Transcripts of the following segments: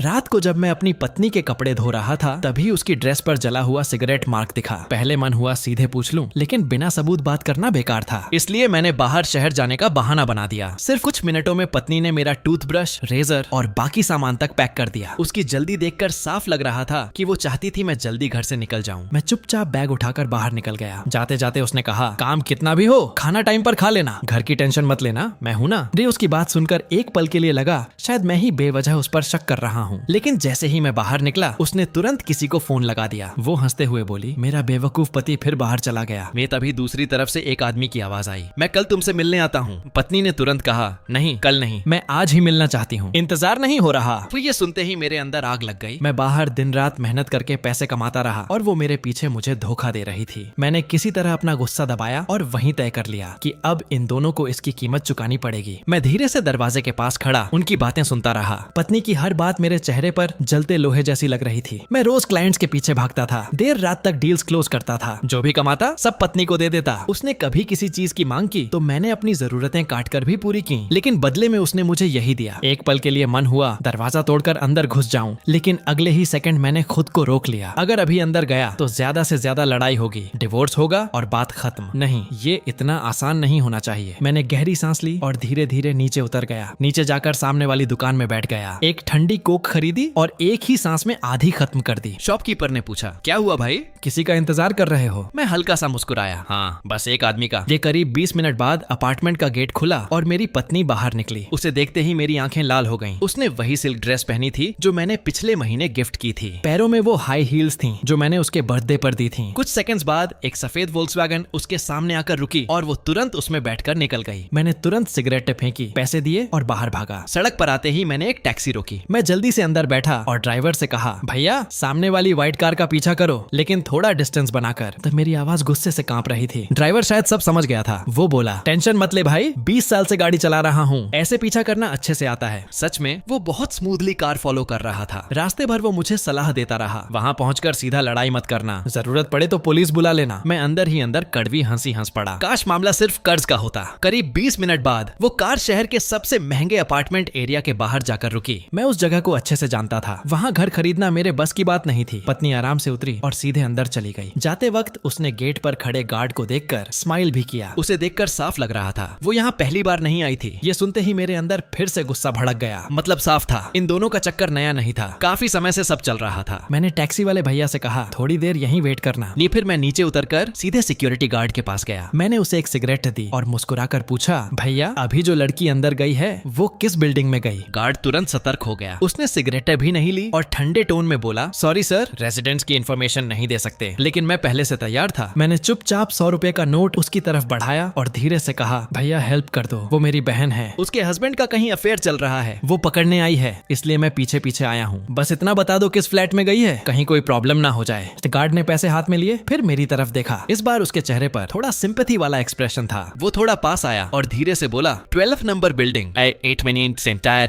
रात को जब मैं अपनी पत्नी के कपड़े धो रहा था तभी उसकी ड्रेस पर जला हुआ सिगरेट मार्क दिखा। पहले मन हुआ सीधे पूछ लूं, लेकिन बिना सबूत बात करना बेकार था, इसलिए मैंने बाहर शहर जाने का बहाना बना दिया। सिर्फ कुछ मिनटों में पत्नी ने मेरा टूथब्रश, रेजर और बाकी सामान तक पैक कर दिया। उसकी जल्दी देखकर साफ लग रहा था कि वो चाहती थी मैं जल्दी घर से निकल जाऊं। मैं चुपचाप बैग उठाकर बाहर निकल गया। जाते जाते उसने कहा, काम कितना भी हो खाना टाइम पर खा लेना, घर की टेंशन मत लेना, मैं हूं ना। रे उसकी बात सुनकर एक पल के लिए लगा शायद मैं ही बेवजह उस पर शक कर रहा हूँ, लेकिन जैसे ही मैं बाहर निकला उसने तुरंत किसी को फोन लगा दिया। वो हंसते हुए बोली, मेरा बेवकूफ पति फिर बाहर चला गया। मैं तभी दूसरी तरफ से एक आदमी की आवाज आई, मैं कल तुमसे मिलने आता हूँ। पत्नी ने तुरंत कहा, नहीं कल नहीं, मैं आज ही मिलना चाहती हूँ, इंतजार नहीं हो रहा। तो ये सुनते ही मेरे अंदर आग लग गई। मैं बाहर दिन रात मेहनत करके पैसे कमाता रहा और वो मेरे पीछे मुझे धोखा दे रही थी। मैंने किसी तरह अपना गुस्सा दबाया और वहीं तय कर लिया कि अब इन दोनों को इसकी कीमत चुकानी पड़ेगी। मैं धीरे से दरवाजे के पास खड़ा उनकी बातें सुनता रहा। पत्नी की हर बात मेरे चेहरे पर जलते लोहे जैसी लग रही थी। मैं रोज क्लाइंट्स के पीछे भागता था, देर रात तक डील्स क्लोज करता था, जो भी कमाता सब पत्नी को दे देता। उसने कभी किसी चीज की मांग की तो मैंने अपनी जरूरतें काट कर भी पूरी की, लेकिन बदले में उसने मुझे यही दिया। एक पल के लिए मन हुआ दरवाजा तोड़कर अंदर घुस जाऊं, लेकिन अगले ही सेकंड मैंने खुद को रोक लिया। अगर अभी अंदर गया तो ज्यादा से ज्यादा लड़ाई होगी, डिवोर्स होगा और बात खत्म। नहीं, ये इतना आसान नहीं होना चाहिए। मैंने गहरी सांस ली और धीरे धीरे नीचे उतर गया। नीचे जाकर सामने वाली दुकान में बैठ गया। एक ठंडी कोक खरीदी और एक ही सांस में आधी खत्म कर दी। शॉपकीपर ने पूछा, क्या हुआ भाई, किसी का इंतजार कर रहे हो? मैं हल्का सा मुस्कुराया, हाँ बस एक आदमी का। ये करीब 20 मिनट बाद अपार्टमेंट का गेट खुला और मेरी पत्नी बाहर निकली। उसे देखते ही मेरी आंखें लाल हो गईं। उसने वही सिल्क ड्रेस पहनी थी जो मैंने पिछले महीने गिफ्ट की थी। पैरों में वो हाई हील्स थीं जो मैंने उसके बर्थडे पर दी थी। कुछ सेकंड्स बाद एक सफेद वोल्क्सवैगन उसके सामने आकर रुकी और वो तुरंत उसमें बैठकर निकल गई। मैंने तुरंत सिगरेटें फेंकी, पैसे दिए और बाहर भागा। सड़क पर आते ही मैंने एक टैक्सी रोकी। मैं जल्दी से अंदर बैठा और ड्राइवर से कहा, भैया सामने वाली व्हाइट कार का पीछा करो, लेकिन थोड़ा डिस्टेंस बनाकर। तब मेरी आवाज गुस्से से कांप रही थी। ड्राइवर शायद सब समझ गया था। वो बोला, टेंशन मत ले भाई, 20 साल से गाड़ी चला रहा हूँ, ऐसे पीछा करना अच्छे से आता है। सच में वो बहुत स्मूथली कार फॉलो कर रहा था। रास्ते भर वो मुझे सलाह देता रहा, वहाँ पहुंचकर सीधा लड़ाई मत करना, जरूरत पड़े तो पुलिस बुला लेना। मैं अंदर ही अंदर कड़वी हंसी हंस पड़ा। काश मामला सिर्फ कर्ज का होता। करीब 20 मिनट बाद वो कार शहर के सबसे महंगे अपार्टमेंट एरिया के बाहर जाकर रुकी। मैं उस जगह को अच्छे से जानता था। वहाँ घर खरीदना मेरे बस की बात नहीं थी। पत्नी आराम से उतरी और सीधे अंदर चली गई। जाते वक्त उसने गेट पर खड़े गार्ड को देखकर स्माइल भी किया। उसे देखकर साफ लग रहा था वो यहाँ पहली बार नहीं आई थी। ये सुनते ही मेरे अंदर फिर से गुस्सा भड़क गया। मतलब साफ था, इन दोनों का चक्कर नया नहीं था, काफी समय से सब चल रहा था। मैंने टैक्सी वाले भैया से कहा, थोड़ी देर यहीं वेट करना। नहीं, फिर मैं नीचे उतरकर सीधे सिक्योरिटी गार्ड के पास गया। मैंने उसे एक सिगरेट दी और मुस्कुराकर पूछा, भैया अभी जो लड़की अंदर गई है वो किस बिल्डिंग में गई? गार्ड तुरंत सतर्क हो गया। उसने सिगरेटें भी नहीं ली और ठंडे टोन में बोला, सॉरी सर, रेजिडेंट्स की इन्फॉर्मेशन नहीं दे सकते। लेकिन मैं पहले से तैयार था। मैंने चुपचाप 100 रुपए का नोट उसकी तरफ बढ़ाया और धीरे से कहा, भैया हेल्प कर दो, वो मेरी बहन है, उसके हस्बैंड का कहीं अफेयर चल रहा है, वो पकड़ने आई है, इसलिए मैं पीछे पीछे आया हूँ। बस इतना बता दो किस फ्लैट में गई है, कहीं कोई प्रॉब्लम ना हो जाए। गार्ड ने पैसे हाथ में लिए, फिर मेरी तरफ देखा। इस बार उसके चेहरे पर थोड़ा सिंपैथी वाला एक्सप्रेशन था। वो थोड़ा पास आया और धीरे से बोला, 12 नंबर बिल्डिंग, 8 सेंटायर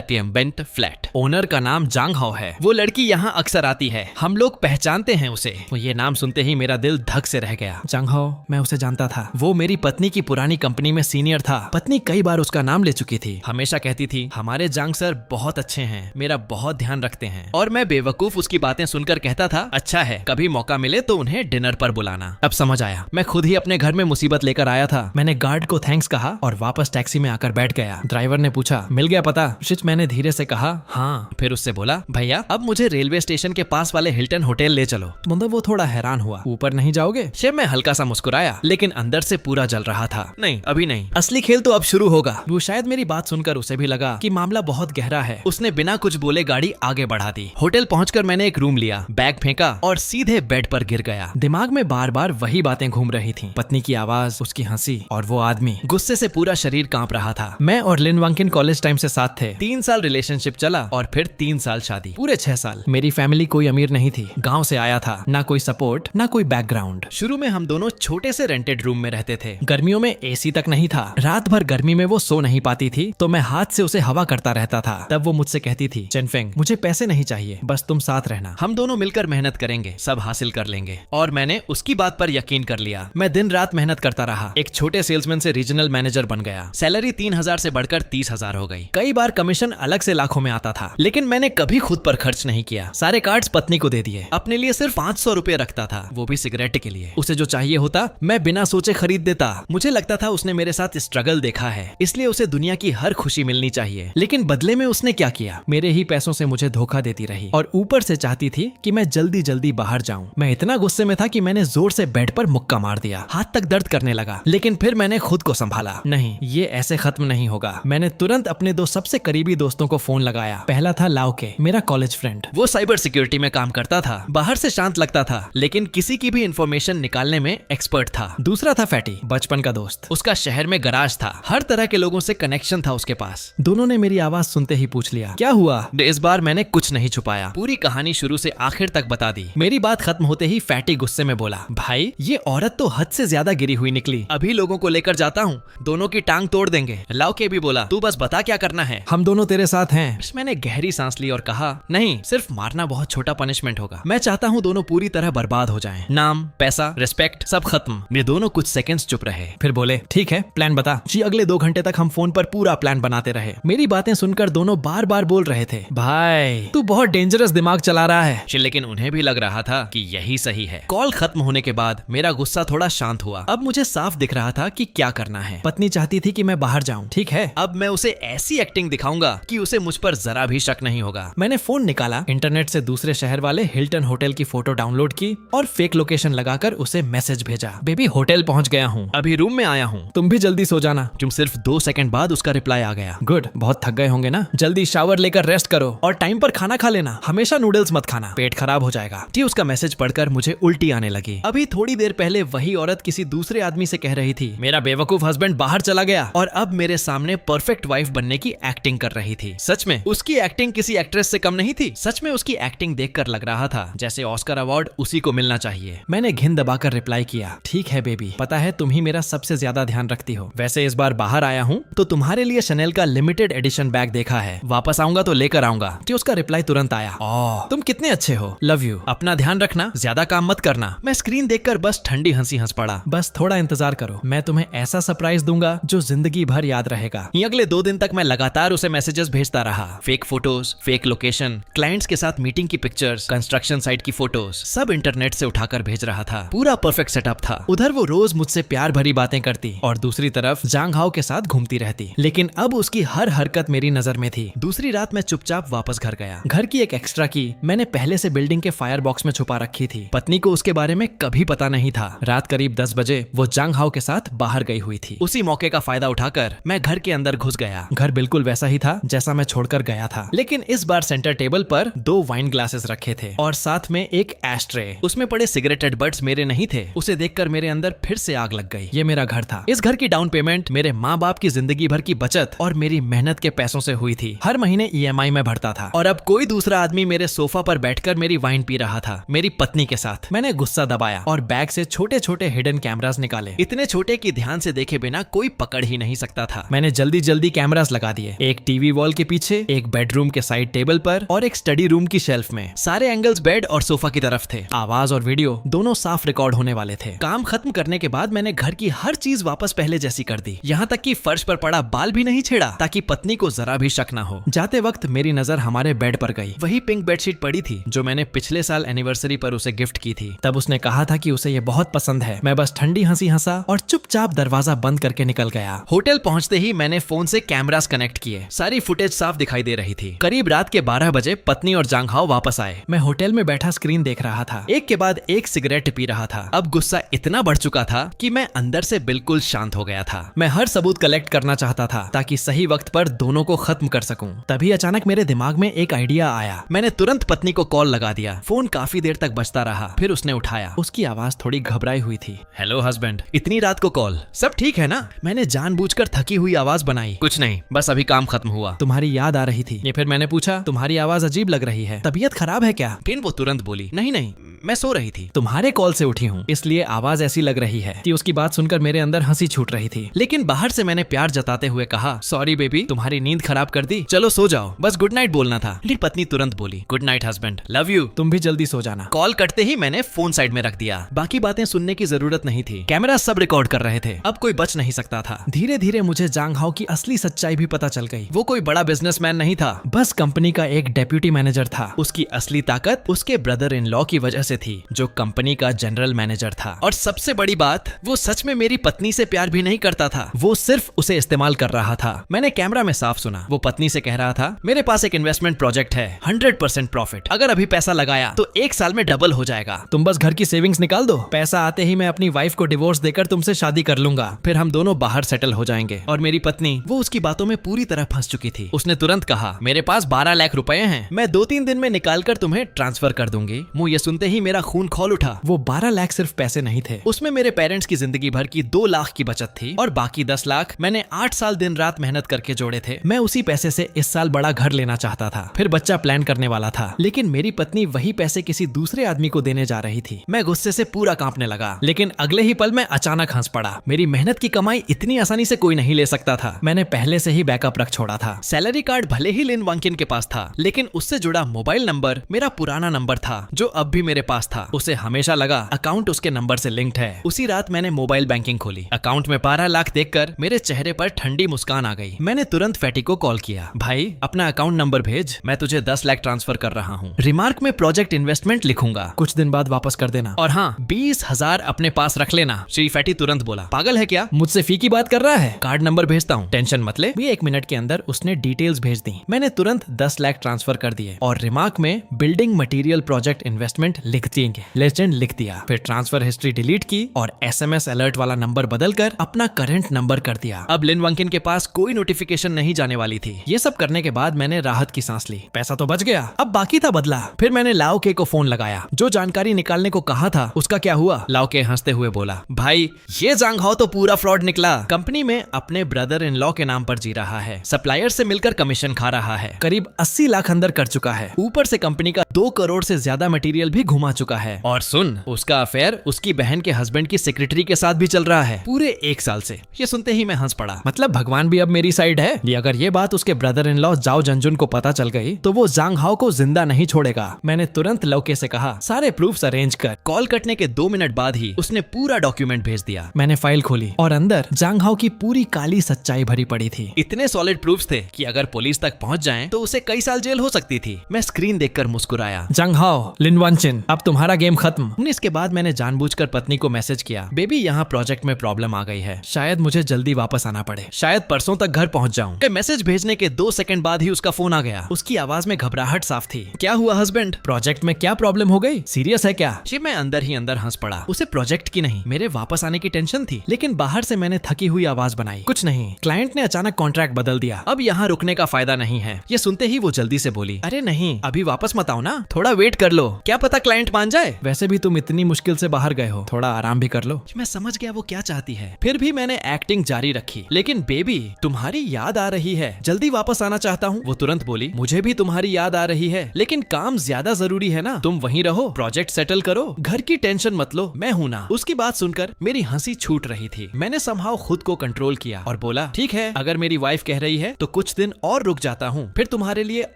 क्या फ्लैट। ओनर का नाम जांग हाओ है। वो लड़की यहाँ अक्सर आती है, हम लोग पहचानते हैं उसे। वो ये नाम सुनते ही मेरा दिल धक से रह गया। जांग हाओ, मैं उसे जानता था। वो मेरी पत्नी की पुरानी कंपनी में सीनियर था। पत्नी कई बार उसका नाम ले चुकी थी। हमेशा कहती थी, हमारे जांग सर बहुत अच्छे हैं, मेरा बहुत ध्यान रखते हैं। और मैं बेवकूफ उसकी बातें सुनकर कहता था, अच्छा है, कभी मौका मिले तो उन्हें डिनर पर बुलाना। अब समझ आया, मैं खुद ही अपने घर में मुसीबत लेकर आया था। मैंने गार्ड को थैंक्स कहा और वापस टैक्सी में आकर बैठ गया। ड्राइवर ने पूछा, मिल गया पता? मैंने धीरे से कहा, हाँ। फिर उससे बोला, भैया अब मुझे रेलवे स्टेशन के पास वाले हिल्टन होटल ले चलो। मतलब वो थोड़ा हैरान हुआ, ऊपर नहीं जाओगे? शिव मैं हल्का सा मुस्कुराया, लेकिन अंदर से पूरा जल रहा था। नहीं अभी नहीं, असली खेल तो अब शुरू होगा। वो शायद मेरी बात सुनकर उसे भी लगा कि मामला बहुत गहरा है। उसने बिना कुछ बोले गाड़ी आगे बढ़ा दी। होटल पहुंचकर मैंने एक रूम लिया, बैग फेंका और सीधे बेड पर गिर गया। दिमाग में बार बार वही बातें घूम रही थी, पत्नी की आवाज, उसकी हंसी और वो आदमी। गुस्से से पूरा शरीर कांप रहा था। मैं और लिन वांकिन कॉलेज टाइम से साथ थे। 3 साल रिलेशनशिप चला और फिर 3 साल शादी, पूरे 6 साल। मेरी फैमिली कोई अमीर नहीं थी, गांव से आया था, ना कोई सपोर्ट ना कोई बैकग्राउंड। शुरू में हम दोनों छोटे से रेंटेड रूम में रहते थे। गर्मियों में एसी तक नहीं था। रात भर गर्मी में वो सो नहीं पाती थी तो मैं हाथ से उसे हवा करता रहता था। तब वो मुझसे कहती थी, चेनफेंग मुझे पैसे नहीं चाहिए, बस तुम साथ रहना, हम दोनों मिलकर मेहनत करेंगे, सब हासिल कर लेंगे। और मैंने उसकी बात पर यकीन कर लिया। मैं दिन रात मेहनत करता रहा, एक छोटे सेल्समैन से रीजनल मैनेजर बन गया। सैलरी सैलरी 3,000 से बढ़कर 30,000 हो गई। कई बार कमीशन अलग से लाखों में आता था, लेकिन मैंने कभी खुद पर खर्च नहीं किया। सारे कार्ड्स पत्नी को दे दिए। अपने लिए सिर्फ 500 रुपए रखता था, वो भी सिगरेट के लिए। उसे जो चाहिए होता मैं बिना सोचे खरीद देता। मुझे लगता था उसने मेरे साथ स्ट्रगल देखा है, इसलिए उसे दुनिया की हर खुशी मिलनी चाहिए। लेकिन बदले में उसने क्या किया, मेरे ही पैसों से मुझे धोखा देती रही और ऊपर से चाहती थी कि मैं जल्दी जल्दी बाहर जाऊं। मैं इतना गुस्से में था कि मैंने जोर से बेड पर मुक्का मार दिया। हाथ तक दर्द करने लगा, लेकिन फिर मैंने खुद को संभाला। नहीं, ये ऐसे खत्म नहीं होगा। मैंने तुरंत अपने दो सबसे करीबी दोस्तों को फोन लगाया। पहला था लाओके, मेरा कॉलेज फ्रेंड। वो साइबर सिक्योरिटी में काम करता था, बाहर से शांत लगता था, लेकिन किसी की भी इंफॉर्मेशन निकालने में एक्सपर्ट था। दूसरा था फैटी, बचपन का दोस्त। उसका शहर में गराज था, हर तरह के लोगों से कनेक्शन था उसके पास। दोनों ने मेरी आवाज सुनते ही पूछ लिया, क्या हुआ? इस बार मैंने कुछ नहीं छुपाया, पूरी कहानी शुरू से आखिर तक बता दी। मेरी बात खत्म होते ही फैटी गुस्से में बोला, भाई ये औरत तो हद से ज्यादा गिरी हुई निकली। अभी लोगों को लेकर जाता हूँ, दोनों की टांग तोड़ देंगे। लाओके भी बोला, तू बस बता क्या करना है, हम दोनों तेरे साथ हैं। मैंने गहरी सांस ली और कहा, नहीं, सिर्फ मारना बहुत छोटा पनिशमेंट होगा। मैं चाहता हूँ दोनों पूरी तरह बर्बाद हो जाएं। नाम, पैसा, रिस्पेक्ट सब खत्म। ये दोनों कुछ सेकंड्स चुप रहे, फिर बोले, ठीक है, प्लान बता। जी अगले 2 घंटे तक हम फोन पर पूरा प्लान बनाते रहे। मेरी बातें सुनकर दोनों बार बार बोल रहे थे, भाई तू बहुत डेंजरस दिमाग चला रहा है। लेकिन उन्हें भी लग रहा था कि यही सही है। कॉल खत्म होने के बाद मेरा गुस्सा थोड़ा शांत हुआ। अब मुझे साफ दिख रहा था कि क्या करना है। पत्नी चाहती थी कि मैं बाहर जाऊं, ठीक है, अब मैं उसे ऐसी एक्टिंग दिखाऊंगा कि उसे मुझ पर जरा भी शक नहीं होगा। मैंने फोन निकाला, इंटरनेट से दूसरे शहर वाले हिल्टन होटल की फोटो डाउनलोड की और फेक लोकेशन लगाकर उसे मैसेज भेजा, बेबी होटल पहुंच गया हूँ, अभी रूम में आया हूँ, तुम भी जल्दी सो जाना। तुम सिर्फ 2 सेकंड बाद उसका रिप्लाई आ गया, गुड, बहुत थक गए होंगे ना, जल्दी शावर लेकर रेस्ट करो और टाइम पर खाना खा लेना, हमेशा नूडल्स मत खाना, पेट खराब हो जाएगा। जी उसका मैसेज पढ़कर मुझे उल्टी आने लगी। अभी थोड़ी देर पहले वही औरत किसी दूसरे आदमी से कह रही थी, मेरा बेवकूफ हस्बैंड बाहर चला गया, और अब मेरे सामने परफेक्ट वाइफ बनने की एक्टिंग कर रही थी। सच में उसकी एक्टिंग किसी एक्ट्रेस से कम नहीं थी। सच में उसकी एक्टिंग देखकर लग रहा था जैसे ऑस्कर अवार्ड उसी को मिलना चाहिए। मैंने घिन दबाकर रिप्लाई किया, ठीक है बेबी, पता है तुम ही मेरा सबसे ज्यादा ध्यान रखती हो। वैसे इस बार बाहर आया हूँ तो तुम्हारे लिए शनेल का लिमिटेड एडिशन बैग देखा है, वापस आऊंगा तो लेकर आऊंगा। जी उसका रिप्लाई तुरंत आया, ओह तुम कितने अच्छे हो, लव यू, अपना ध्यान रखना, ज्यादा काम मत करना। मैं स्क्रीन देखकर बस ठंडी हंसी हंस पड़ा। बस थोड़ा इंतजार करो, मैं तुम्हें ऐसा सरप्राइज दूंगा जो जिंदगी भर याद रहेगा। अगले 2 दिन तक मैं लगातार उसे मैसेजेस भेजता रहा, fake photos, fake location, clients के साथ मीटिंग की पिक्चर्स, कंस्ट्रक्शन साइट की फोटोज, सब इंटरनेट से उठाकर भेज रहा था। पूरा परफेक्ट सेटअप था। उधर वो रोज मुझसे प्यार भरी बातें करती और दूसरी तरफ जांग हाओ के साथ घूमती रहती, लेकिन अब उसकी हर हरकत मेरी नजर में थी। दूसरी रात मैं चुपचाप वापस घर गया। घर की एक एक्स्ट्रा की मैंने पहले से बिल्डिंग के फायर बॉक्स में छुपा रखी थी। पत्नी को उसके बारे में कभी पता नहीं था। रात करीब 10 बजे वो जांग हाओ के साथ बाहर गई हुई थी। उसी मौके का फायदा उठाकर मैं घर के अंदर घुस गया। घर बिल्कुल वैसा ही था जैसा मैं छोड़कर गया था, लेकिन इस बार सेंटर टेबल पर 2 वाइन ग्लासेस रखे थे और साथ में एक एस्ट्रे। उसमें पड़े सिगरेट एडबर्ट्स मेरे नहीं थे। उसे देखकर मेरे अंदर फिर से आग लग गई। ये मेरा घर था। इस घर की डाउन पेमेंट मेरे माँ बाप की जिंदगी भर की बचत और मेरी मेहनत के पैसों से हुई थी। हर महीने EMI में भरता था और अब कोई दूसरा आदमी मेरे सोफा पर बैठकर मेरी वाइन पी रहा था, मेरी पत्नी के साथ। मैंने गुस्सा दबाया और बैग से छोटे छोटे हिडन कैमरास निकाले, इतने छोटे कि ध्यान से देखे बिना कोई पकड़ ही नहीं सकता था। मैंने जल्दी जल्दी कैमरास लगा दिए, एक टीवी वॉल के पीछे, एक बेडरूम के साइड टेबल पर और एक स्टडी रूम की शेल्फ में। सारे एंगल्स बेड और सोफा की तरफ थे। आवाज और वीडियो दोनों साफ रिकॉर्ड होने वाले थे। काम खत्म करने के बाद मैंने घर की हर चीज वापस पहले जैसी कर दी, यहाँ तक कि फर्श पर पड़ा बाल भी नहीं छेड़ा ताकि पत्नी को जरा भी शक ना हो। जाते वक्त मेरी नजर हमारे बेड पर गई। वही पिंक बेडशीट पड़ी थी जो मैंने पिछले साल एनिवर्सरी पर उसे गिफ्ट की थी। तब उसने कहा था कि उसे ये बहुत पसंद है। मैं बस ठंडी हंसी हंसा और चुपचाप दरवाजा बंद करके निकल गया। होटल पहुंचते ही मैंने फोन से कैमरास कनेक्ट किए। सारी फुटेज साफ दिखाई दे रही थी। करीब रात के 12 बजे पत्नी और जांग हाओ वापस आए। मैं होटल में बैठा स्क्रीन देख रहा था, एक के बाद एक सिगरेट पी रहा था। अब गुस्सा इतना बढ़ चुका था कि मैं अंदर से बिल्कुल शांत हो गया था। मैं हर सबूत कलेक्ट करना चाहता था ताकि सही वक्त पर दोनों को खत्म कर सकूं। तभी अचानक मेरे दिमाग में एक आइडिया आया। मैंने तुरंत पत्नी को कॉल लगा दिया। फोन काफी देर तक बजता रहा, फिर उसने उठाया। उसकी आवाज थोड़ी घबराई हुई थी। हेलो हस्बैंड, इतनी रात को कॉल, सब ठीक है ना? मैंने जानबूझकर थकी हुई आवाज बनाई। कुछ नहीं, बस अभी काम खत्म हुआ। तुम्हारी याद आ रही थी। ये फिर मैंने पूछा, तुम्हारी आवाज अजीब लग रही है, तबीयत खराब है क्या? फिर वो तुरंत बोली, नहीं नहीं, मैं सो रही थी। तुम्हारे कॉल से उठी हूँ इसलिए आवाज ऐसी लग रही है। कि उसकी बात सुनकर मेरे अंदर हंसी छूट रही थी, लेकिन बाहर से मैंने प्यार जताते हुए कहा, सॉरी बेबी, तुम्हारी नींद खराब कर दी, चलो सो जाओ, बस गुड नाइट बोलना था। लेकिन पत्नी तुरंत बोली, good night husband, love you, तुम भी जल्दी सो जाना। कॉल कटते ही मैंने फोन साइड में रख दिया। बाकी बातें सुनने की जरूरत नहीं थी। कैमरा सब रिकॉर्ड कर रहे थे, अब कोई बच नहीं सकता था। धीरे धीरे मुझे जांग हाओ की असली सच्चाई भी पता चल गई। वो कोई बड़ा बिजनेसमैन नहीं था, बस कंपनी का एक डेप्यूटी मैनेजर था। उसकी असली ताकत उसके ब्रदर इन लॉ की वजह से थी, जो कंपनी का जनरल मैनेजर था। और सबसे बड़ी बात, वो सच में मेरी पत्नी से प्यार भी नहीं करता था, वो सिर्फ उसे इस्तेमाल कर रहा था। मैंने कैमरा में साफ सुना, वो पत्नी से कह रहा था, मेरे पास एक इन्वेस्टमेंट प्रोजेक्ट है, 100% प्रॉफिट। अगर अभी पैसा लगाया तो 1 साल में डबल हो जाएगा। तुम बस घर की सेविंग्स निकाल दो, पैसा आते ही मैं अपनी वाइफ को डिवोर्स देकर तुमसे शादी कर लूंगा, फिर हम दोनों बाहर सेटल हो जाएंगे। और मेरी पत्नी, वो उसकी बातों में पूरी तरह फंस चुकी थी। उसने तुरंत कहा, मेरे पास 12 लाख रुपए हैं, मैं 2-3 दिन में निकाल कर तुम्हें ट्रांसफर कर दूंगी। मुंह ये सुनते ही मेरा खून खौल उठा। वो 12 लाख सिर्फ पैसे नहीं थे, उसमें मेरे पेरेंट्स की जिंदगी भर की 2 लाख की बचत थी, और बाकी 10 लाख मैंने 8 साल दिन रात मेहनत करके जोड़े थे। मैं उसी पैसे से इस साल बड़ा घर लेना चाहता था, फिर बच्चा प्लान करने वाला था। लेकिन मेरी पत्नी वही पैसे किसी दूसरे आदमी को देने जा रही थी। मैं गुस्से से पूरा कांपने लगा, लेकिन अगले ही पल मैं अचानक हंस पड़ा। मेरी मेहनत की कमाई इतनी आसानी से कोई नहीं ले सकता था। मैंने पहले से ही बैकअप रख छोड़ा था। सैलरी कार्ड भले ही लिन वांकिन के पास था, लेकिन उससे जुड़ा मोबाइल नंबर मेरा पुराना नंबर था, जो अब भी मेरे पास था। उसे हमेशा लगा अकाउंट उसके नंबर से लिंक्ड है। उसी रात मैंने मोबाइल बैंकिंग खोली। अकाउंट में 12 लाख देखकर मेरे चेहरे पर ठंडी मुस्कान आ गई। मैंने तुरंत फैटी को कॉल किया, भाई अपना अकाउंट नंबर भेज, मैं तुझे 10 लाख ट्रांसफर कर रहा हूँ। रिमार्क में प्रोजेक्ट इन्वेस्टमेंट लिखूंगा, कुछ दिन बाद वापस कर देना, और हाँ 20,000 अपने पास रख लेना। श्री फैटी तुरंत बोला, पागल है क्या, मुझसे फी की बात कर रहा है, कार्ड नंबर भेजता हूँ, टेंशन मत ले। 1 मिनट के अंदर उसने डिटेल्स भेज दी। मैंने तुरंत 10 लाख ट्रांसफर कर दिए और रिमार्क में बिल्डिंग मटेरियल प्रोजेक्ट इन्वेस्टमेंट लिख देंगे, लेजेंड लिख दिया। फिर ट्रांसफर हिस्ट्री डिलीट की और SMS अलर्ट वाला नंबर बदलकर अपना करंट नंबर कर दिया। अब लिन वांकिन के पास कोई नोटिफिकेशन नहीं जाने वाली थी। ये सब करने के बाद मैंने राहत की सांस ली। पैसा तो बच गया, अब बाकी था बदला। फिर मैंने लाओ के को फोन लगाया। जो जानकारी निकालने को कहा था उसका क्या हुआ? लाओ के हंसते हुए बोला, भाई ये जांग हाओ तो पूरा फ्रॉड निकला। कंपनी में अपने ब्रदर इन लॉ के नाम पर जी रहा है, सप्लायर से मिलकर कमीशन खा रहा है, करीब 80 लाख अंदर कर चुका है, ऊपर से कंपनी का 2 करोड़ से ज्यादा मटेरियल भी घुमा चुका है। और सुन, उसका अफेयर उसकी बहन के हस्बैंड की सेक्रेटरी के साथ भी चल रहा है, पूरे 1 साल से। ये सुनते ही मैं हंस पड़ा। मतलब भगवान भी अब मेरी साइड है। अगर ये बात उसके ब्रदर इन लॉ जाओ जंजुन को पता चल गई तो वो जांग हाओ को जिंदा नहीं छोड़ेगा। मैंने तुरंत लौके से कहा, सारे प्रूफ्स अरेंज कर। कॉल कटने के 2 मिनट बाद ही उसने पूरा डॉक्यूमेंट भेज दिया। मैंने फाइल खोली और अंदर जांग हाओ की पूरी काली सच्चाई भरी पड़ी थी। इतने सॉलिड प्रूफ्स थे कि अगर पुलिस तक पहुंच जाएं तो उसे कई साल जेल हो सकती थी। मैं स्क्रीन देखकर मुस्कुराया। जांग हाओ, लिन वांचिन, अब तुम्हारा गेम खत्म। इसके बाद मैंने जानबूझकर पत्नी को मैसेज किया, बेबी यहाँ प्रोजेक्ट में प्रॉब्लम आ गई है, शायद मुझे जल्दी वापस आना पड़े, शायद परसों तक घर पहुंच जाऊं। मैसेज भेजने के 2 सेकंड बाद ही उसका फोन आ गया। उसकी आवाज में घबराहट साफ थी। क्या हुआ हस्बैंड, प्रोजेक्ट में क्या प्रॉब्लम हो गई, सीरियस है क्या? जी मैं अंदर ही अंदर हंस पड़ा। उसे प्रोजेक्ट की नहीं, मेरे वापस आने की टेंशन थी। लेकिन बाहर से मैंने थकी हुई आवाज बनाई, कुछ नहीं, क्लाइंट ने अचानक कॉन्ट्रैक्ट बदल दिया, अब यहाँ रुकने का फायदा नहीं है। ये सुनते ही वो जल्दी से बोली, अरे नहीं, अभी वापस मत आओ ना, थोड़ा वेट कर लो, क्या पता क्लाइंट मान जाए। वैसे भी तुम इतनी मुश्किल से बाहर गए हो, थोड़ा आराम भी कर लो। मैं समझ गया वो क्या चाहती है। फिर भी मैंने एक्टिंग जारी रखी, लेकिन बेबी तुम्हारी याद आ रही है, जल्दी वापस आना चाहता हूँ। वो तुरंत बोली, मुझे भी तुम्हारी याद आ रही है, लेकिन काम ज्यादा जरूरी है ना, तुम वहीं रहो, प्रोजेक्ट सेटल करो, घर की टेंशन मत लो, मैं हूं ना। उसकी बात सुनकर मेरी हंसी छूट रही थी। मैंने समहाउ खुद को कंट्रोल किया और बोला, ठीक है, अगर मेरी वाइफ कह रही है तो कुछ दिन और रुक जाता हूँ, फिर तुम्हारे लिए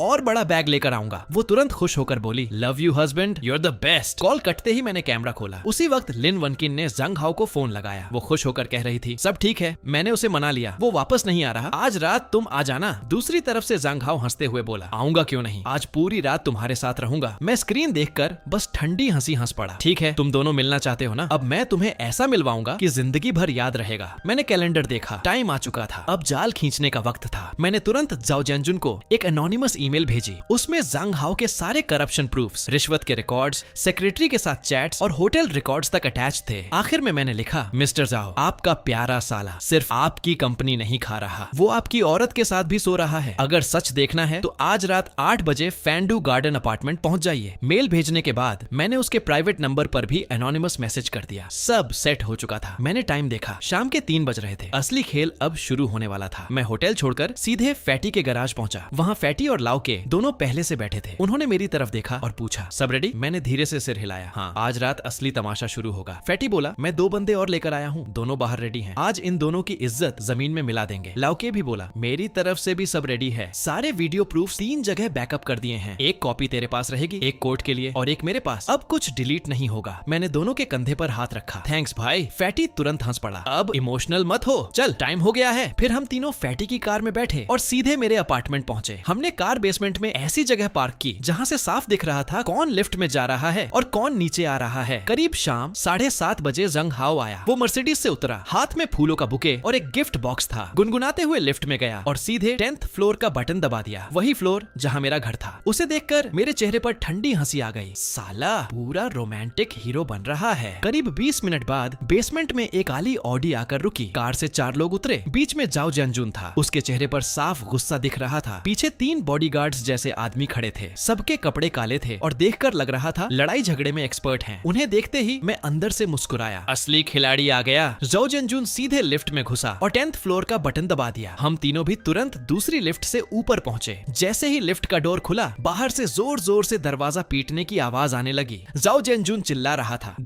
और बड़ा बैग लेकर आऊंगा। वो तुरंत खुश होकर बोली, love you husband, you are the best. Call कटते ही मैंने कैमरा खोला। उसी वक्त लिन वांकिन ने जांग हाओ को फोन लगाया। वो खुश होकर कह रही थी, सब ठीक है, मैंने उसे मना लिया, वो वापस नहीं आ रहा, आज रात तुम आ जाना। दूसरी तरफ से जांग हाओ हंसते हुए बोला, आऊंगा क्यों नहीं, आज पूरी रात तुम्हारे साथ रहूंगा। मैं स्क्रीन देखकर बस ठंडी हंसी हंस पड़ा। ठीक है, तुम दोनों मिलना चाहते हो ना, अब मैं तुम्हें ऐसा मिलवाऊंगा कि जिंदगी भर याद रहेगा। मैंने कैलेंडर देखा, टाइम आ चुका था, अब जाल खींचने का वक्त था। मैंने तुरंत जाओ जंजुन को एक एनोनिमस ईमेल भेजी। उसमें जांग हाओ के सारे करप्शन प्रूफ्स, रिश्वत के रिकॉर्ड्स, सेक्रेटरी के साथ चैट्स और होटल रिकॉर्ड्स तक अटैच थे। आखिर में मैंने लिखा, मिस्टर जाओ, आपका प्यारा साला सिर्फ आपकी कंपनी नहीं खा रहा, वो आपकी औरत के साथ भी सो रहा है। अगर सच देखना है तो आज रात 8 बजे फैंडू गार्डन अपार्टमेंट पहुंच जाइए। मेल भेजने के बाद मैंने उसके प्राइवेट नंबर पर भी एनोनिमस मैसेज कर दिया। सब सेट हो चुका था। मैंने टाइम देखा, शाम के 3 बज रहे थे। असली खेल अब शुरू होने वाला था। मैं होटल छोड़कर सीधे फैटी के गैराज पहुंचा। वहाँ फैटी और लाओ के दोनों पहले से बैठे थे। उन्होंने मेरी तरफ देखा और पूछा, सब रेडी? मैंने धीरे से सिर हिलाया, हाँ, आज रात असली तमाशा शुरू होगा। फैटी बोला, मैं 2 बंदे और लेकर आया हूँ, दोनों बाहर रेडी हैं, आज इन दोनों की इज्जत जमीन में मिला देंगे। लाओ के भी बोला, मेरी तरफ से भी सब रेडी है, सारे वीडियो प्रूफ 3 जगह बैकअप कर दिए हैं, एक कॉपी तेरे पास रहेगी, एक कोर्ट के लिए और एक मेरे पास, अब कुछ डिलीट नहीं होगा। मैंने दोनों के कंधे पर हाथ रखा। थैंक्स भाई। फैटी तुरंत हंस पड़ा, अब इमोशनल मत हो, चल टाइम हो गया है। फिर हम तीनों फैटी की कार में बैठे और सीधे मेरे अपार्टमेंट पहुंचे। हमने कार बेसमेंट में ऐसी जगह पार्क की जहाँ से साफ दिख रहा था कौन लिफ्ट में जा रहा है और कौन नीचे आ रहा है। करीब शाम 7:30 बजे जंग हाओ आया। वो मर्सिडीज से उतरा, हाथ में फूलों का बुके और एक गिफ्ट बॉक्स था। गुनगुनाते हुए लिफ्ट में गया और सीधे 10th फ्लोर का बटन दबा दिया, वही फ्लोर जहाँ मेरा घर था। उसे देखकर मेरे चेहरे पर ठंडी हंसी आ गई। साला पूरा रोमांटिक हीरो बन रहा है। करीब 20 मिनट बाद बेसमेंट में एक काली ऑडी आकर रुकी। कार से 4 लोग उतरे। बीच में जाओ जंजुन था। उसके चेहरे पर साफ गुस्सा दिख रहा था। पीछे 3 बॉडीगार्ड्स जैसे आदमी खड़े थे। सबके कपड़े काले थे और देखकर लग रहा था लड़ाई झगड़े में एक्सपर्ट हैं। उन्हें देखते ही मैं अंदर से मुस्कुराया। असली खिलाड़ी आ गया। जाओ जंजुन सीधे लिफ्ट में घुसा और 10th फ्लोर का बटन दबा दिया। हम तीनों भी तुरंत दूसरी लिफ्ट से ऊपर पहुंचे। जैसे ही लिफ्ट का डोर खुला, बाहर से जोर जोर से दरवाजा पीटने की आवाज आने लगी। जाओ जंजुन चिल्ला रहा था।